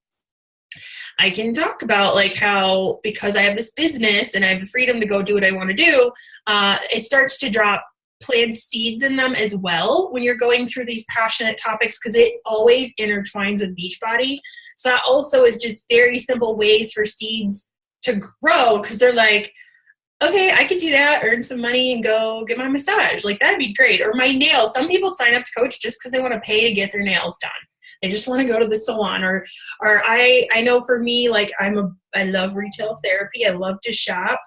I can talk about, like, how, because I have this business and I have the freedom to go do what I want to do, it starts to plant seeds in them as well when you're going through these passionate topics, because it always intertwines with Beachbody. So that also is just very simple ways for seeds to grow, because they're like, okay, I could do that, earn some money, and go get my massage. Like, that'd be great. Or my nails. Some people sign up to coach just because they want to pay to get their nails done. They just want to go to the salon. Or I know for me, like, I love retail therapy. I love to shop,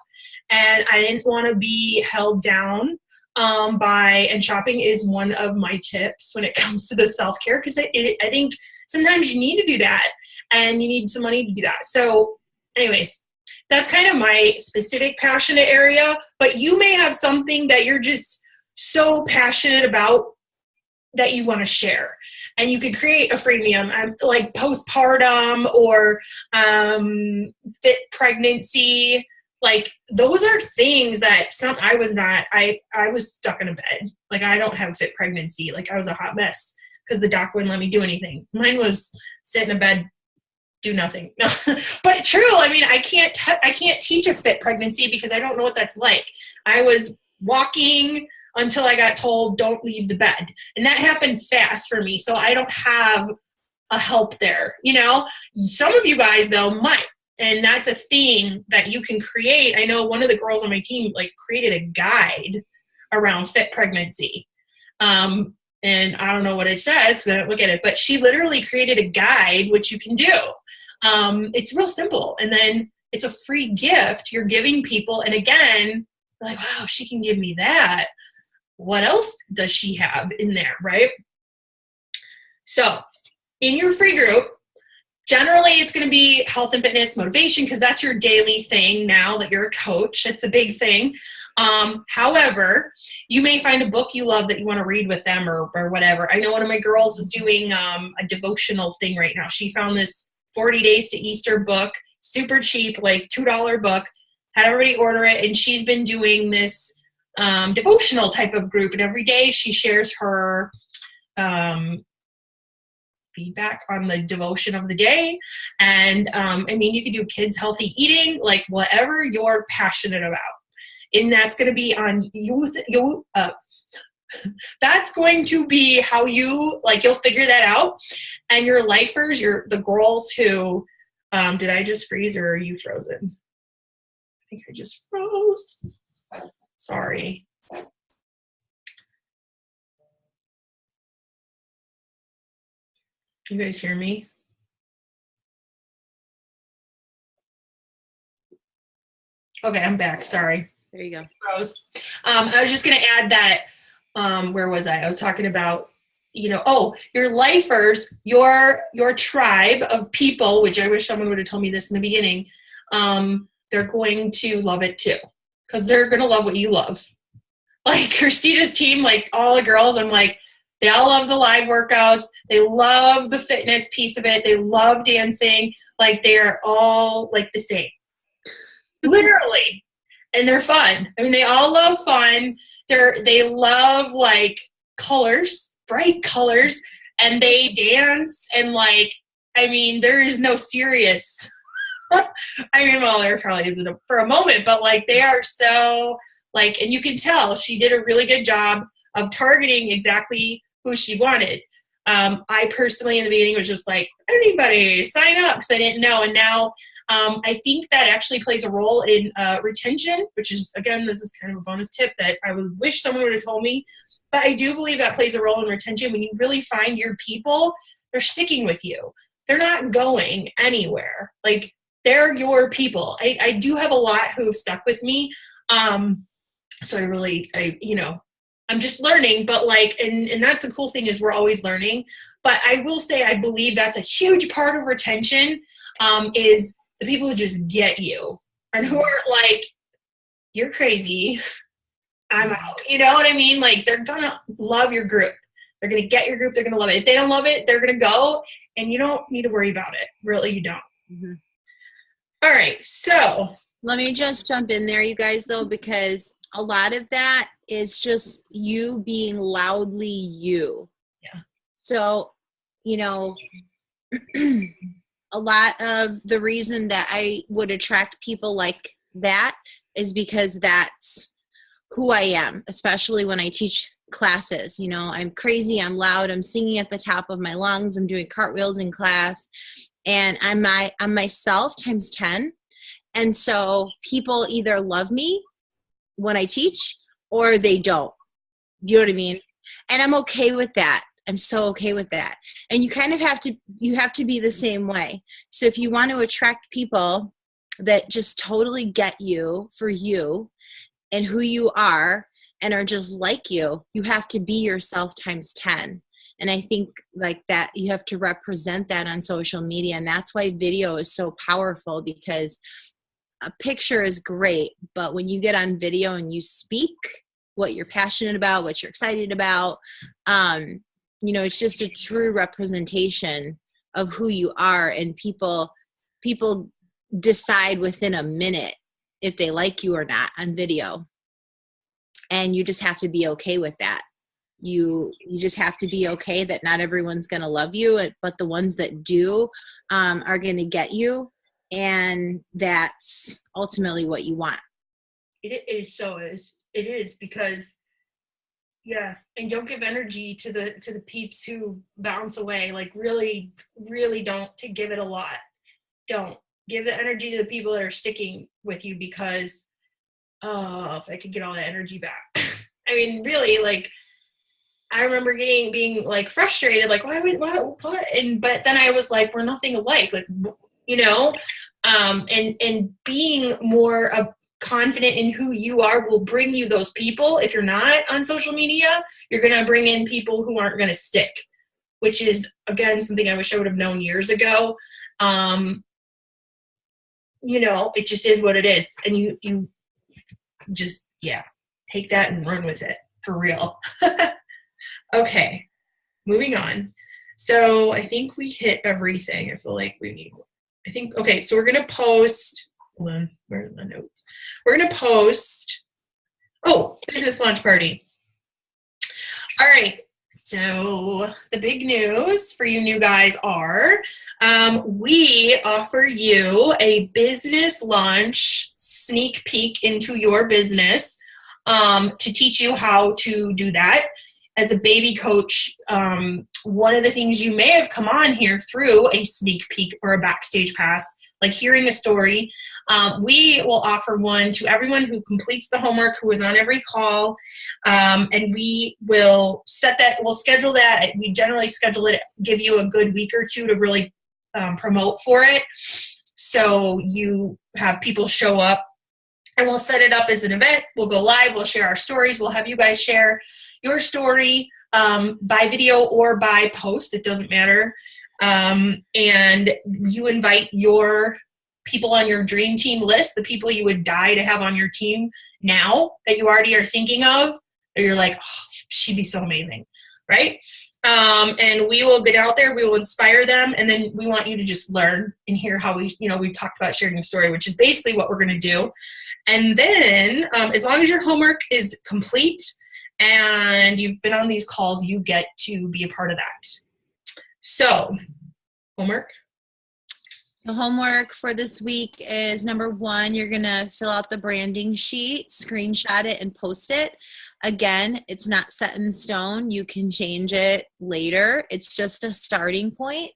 and I didn't want to be held down and shopping is one of my tips when it comes to the self-care, because I think sometimes you need to do that, and you need some money to do that. So anyways, that's kind of my specific passionate area, but you may have something that you're just so passionate about that you want to share. And you could create a freemium, like postpartum or fit pregnancy. Like, those are things that I was stuck in a bed. Like, I don't have fit pregnancy. Like, I was a hot mess because the doc wouldn't let me do anything. Mine was sit in a bed, do nothing. No. But true. I mean, I can't teach a fit pregnancy because I don't know what that's like. I was walking until I got told, don't leave the bed. And that happened fast for me. So I don't have a help there. Some of you guys, though, might. And that's a thing that you can create. I know one of the girls on my team, like, created a guide around fit pregnancy. And I don't know what it says, so I don't look at it, but she literally created a guide, which you can do. It's real simple. And then it's a free gift you're giving people. And again, like, wow, she can give me that. What else does she have in there, right? So in your free group, generally it's going to be health and fitness motivation, because that's your daily thing now that you're a coach. It's a big thing. However, you may find a book you love that you want to read with them or whatever. I know one of my girls is doing a devotional thing right now. She found this 40 Days to Easter book, super cheap, like $2 book, had everybody order it, and she's been doing this devotional type of group, and every day she shares her feedback on the devotion of the day. And you could do kids healthy eating, like whatever you're passionate about, and that's going to be on that's going to be how you'll figure that out. And your lifers, the girls who did I just freeze, or are you frozen? I think I just froze. Sorry. You guys hear me? Okay, I'm back. Sorry. There you go. Froze. I was just going to add that, where was I? I was talking about, your lifers, your tribe of people, which I wish someone would have told me this in the beginning, they're going to love it too, because they're going to love what you love. Like Christina's team, like all the girls, I'm like, they all love the live workouts. They love the fitness piece of it. They love dancing. Like, they're all like the same. Literally. And they're fun. I mean, they all love fun. They love like colors, bright colors, and they dance. And like, I mean, there is no serious I mean, well, there probably isn't for a moment, but like they are so like, and you can tell she did a really good job of targeting exactly who she wanted. I personally in the beginning was just like, anybody sign up, because I didn't know. And now I think that actually plays a role in retention, which is, again, this is kind of a bonus tip that I would wish someone would have told me. But I do believe that plays a role in retention. When you really find your people, they're sticking with you. They're not going anywhere. Like, they're your people. I do have a lot who have stuck with me. So I'm just learning, but like, and that's the cool thing is we're always learning. But I will say, I believe that's a huge part of retention, is the people who just get you and who are like, you're crazy, I'm out. You know what I mean? Like, they're gonna love your group. They're gonna get your group. They're gonna love it. If they don't love it, they're gonna go, and you don't need to worry about it. Really, you don't. Mm-hmm. All right. So let me just jump in there, you guys, though, because a lot of that is just you being loudly you. Yeah. So, a lot of the reason that I would attract people like that is because that's who I am, especially when I teach classes. I'm crazy, I'm loud, I'm singing at the top of my lungs, I'm doing cartwheels in class, and I'm myself times 10. And so people either love me when I teach or they don't. You know what I mean? And I'm okay with that. I'm so okay with that. And you kind of have to be the same way. So if you want to attract people that just totally get you for you and who you are and are just like you have to be yourself times 10. And I think like that you have to represent that on social media. And that's why video is so powerful, because a picture is great, but when you get on video and you speak what you're passionate about, what you're excited about, it's just a true representation of who you are. And people decide within a minute if they like you or not on video. And you just have to be okay with that. You just have to be okay that not everyone's going to love you, but the ones that do are going to get you. And that's ultimately what you want. It is because, yeah, and don't give energy to the peeps who bounce away. Like, really, really don't give it a lot. Don't give the energy to the people that are sticking with you, because if I could get all that energy back. I mean, really, like, I remember being like frustrated, like, what? But then I was like, we're nothing alike, like, and being more confident in who you are will bring you those people. If you're not on social media, you're going to bring in people who aren't going to stick, which is, again, something I wish I would have known years ago. It just is what it is. And you just, take that and run with it for real. Okay, moving on. So I think we hit everything. I feel like okay, so we're going to post, hold on, where are the notes? We're going to post, business launch party. All right, so the big news for you new guys are we offer you a business launch sneak peek into your business to teach you how to do that. As a baby coach, one of the things you may have come on here through a sneak peek or a backstage pass, like hearing a story, we will offer one to everyone who completes the homework, who is on every call, and we will we'll schedule that. We generally schedule it, give you a good week or two to really promote for it. So you have people show up, and we'll set it up as an event. We'll go live. We'll share our stories. We'll have you guys share your story by video or by post. It doesn't matter. And you invite your people on your dream team list, the people you would die to have on your team now that you already are thinking of, or you're like, oh, she'd be so amazing, right? And we will get out there, we will inspire them, and then we want you to just learn and hear how we talked about sharing a story, which is basically what we're going to do. And then as long as your homework is complete and you've been on these calls, you get to be a part of that. So, homework. The homework for this week is number 1, you're going to fill out the branding sheet, screenshot it, and post it. Again, it's not set in stone. You can change it later. It's just a starting point.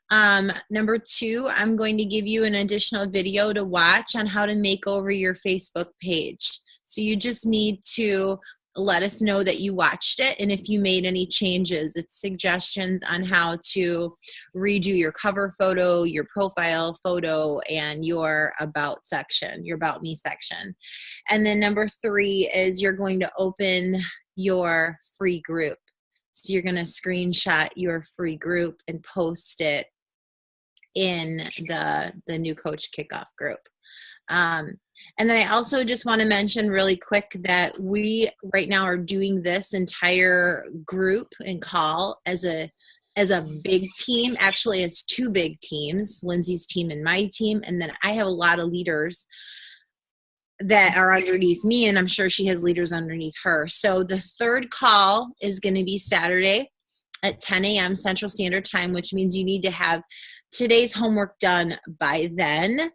Number 2, I'm going to give you an additional video to watch on how to make over your Facebook page. So you just need to let us know that you watched it, and if you made any changes. It's suggestions on how to redo your cover photo, your profile photo, and your about section, your about me section. And then number 3 is you're going to open your free group. So you're going to screenshot your free group and post it in the new coach kickoff group. And then I also just want to mention really quick that we right now are doing this entire group and call as a big team, actually as 2 big teams, Lindsay's team and my team. And then I have a lot of leaders that are underneath me, and I'm sure she has leaders underneath her. So the 3rd call is going to be Saturday at 10 a.m. Central Standard Time, which means you need to have today's homework done by then.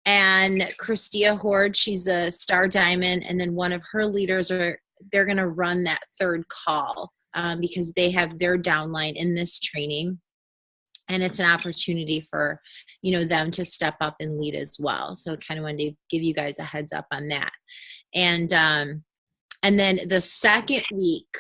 And Christia Horde, she's a Star Diamond, and then one of her leaders they're going to run that 3rd call because they have their downline in this training, and it's an opportunity for them to step up and lead as well. So kind of wanted to give you guys a heads up on that. And then the 2nd week,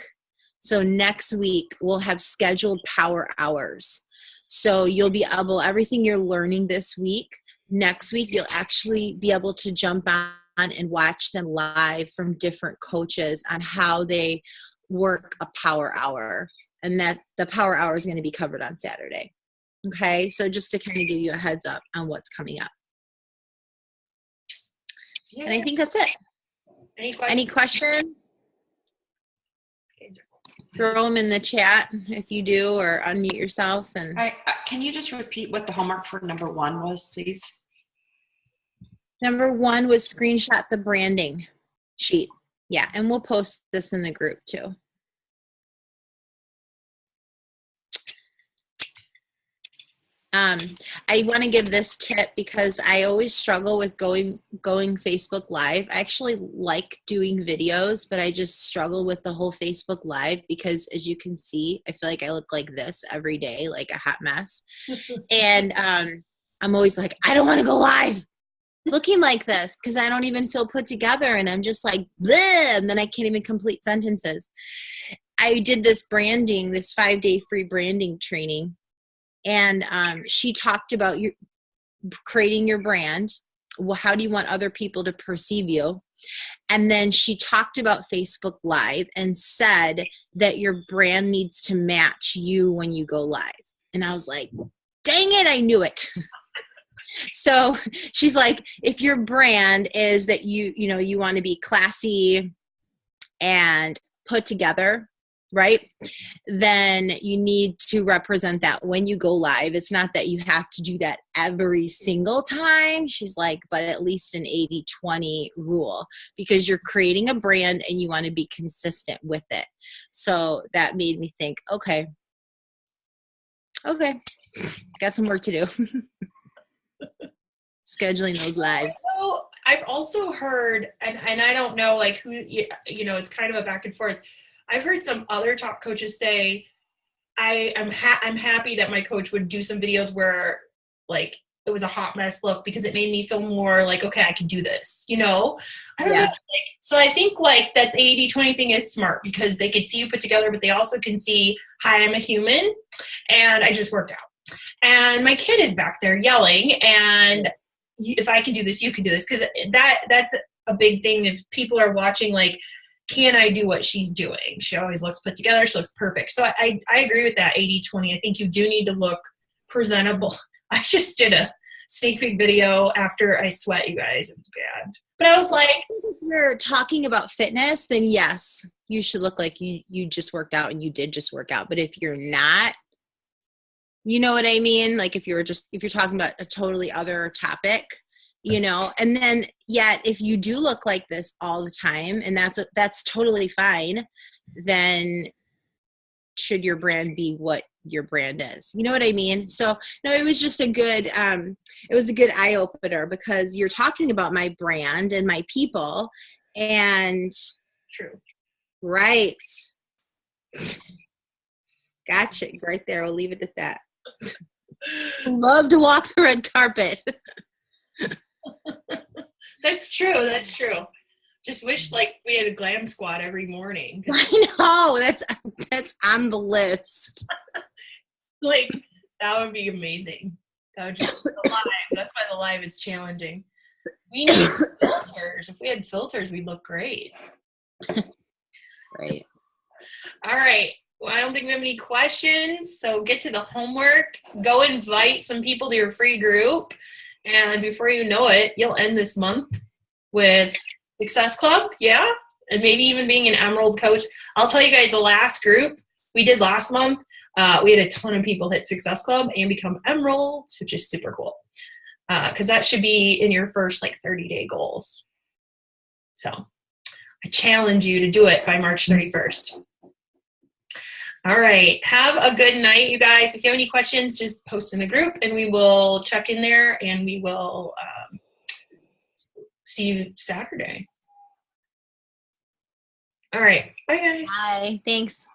so next week, we'll have scheduled power hours. So you'll be able, everything you're learning this week, next week, you'll actually be able to jump on and watch them live from different coaches on how they work a power hour. And that the power hour is going to be covered on Saturday. Okay, so just to kind of give you a heads up on what's coming up. Yeah. And I think that's it. Any question? Throw them in the chat if you do, or unmute yourself. And can you just repeat what the homework for number 1 was, please? Number 1 was screenshot the branding sheet. Yeah, and we'll post this in the group too. I want to give this tip because I always struggle with going Facebook Live. I actually like doing videos, but I just struggle with the whole Facebook Live because, as you can see, I feel like I look like this every day, like a hot mess. And I'm always like, I don't want to go live looking like this because I don't even feel put together, and I'm just like, bleh, and then I can't even complete sentences. I did this 5-day free branding training. And she talked about creating your brand. Well, how do you want other people to perceive you? And then she talked about Facebook Live and said that your brand needs to match you when you go live. And I was like, dang it, I knew it. So she's like, if your brand is that you want to be classy and put together, right? Then you need to represent that when you go live. It's not that you have to do that every single time. She's like, but at least an 80-20 rule, because you're creating a brand and you want to be consistent with it. So that made me think, okay, got some work to do. Scheduling those lives. I've also heard, and I don't know, like who, it's kind of a back and forth. I've heard some other top coaches say, I'm happy that my coach would do some videos where like it was a hot mess look because it made me feel more like, okay, I can do this, I don't know. So I think like that the 80-20 thing is smart because they could see you put together, but they also can see, hi, I'm a human and I just worked out. And my kid is back there yelling, and if I can do this, you can do this. Because that's a big thing. If people are watching, like, can I do what she's doing? She always looks put together. She looks perfect. So I agree with that 80-20. I think you do need to look presentable. I just did a sneak peek video after I sweat, you guys. It was bad. But I was like, if you're talking about fitness, then yes, you should look like you just worked out and you did just work out. But if you're not, you know what I mean? Like if you're talking about a totally other topic, and then yet if you do look like this all the time, and that's totally fine, then should your brand be what your brand is. You know what I mean? So no, it was just a good, it was a good eye opener because you're talking about my brand and my people and True. right. Gotcha. Right there. We'll leave it at that. Love to walk the red carpet. That's true. That's true. Just wish like we had a glam squad every morning. I know. That's on the list. Like that would be amazing. That would just the live. That's why the live is challenging. We need filters. If we had filters, we'd look great. Right. All right. Well, I don't think we have any questions. So get to the homework. Go invite some people to your free group. And before you know it, you'll end this month with Success Club. Yeah. And maybe even being an Emerald coach. I'll tell you guys the last group we did last month. We had a ton of people hit Success Club and become Emeralds, which is super cool. Because that should be in your first like 30-day goals. So I challenge you to do it by March 31st. All right. Have a good night, you guys. If you have any questions, just post in the group and we will check in there and we will see you Saturday. All right. Bye, guys. Bye. Thanks.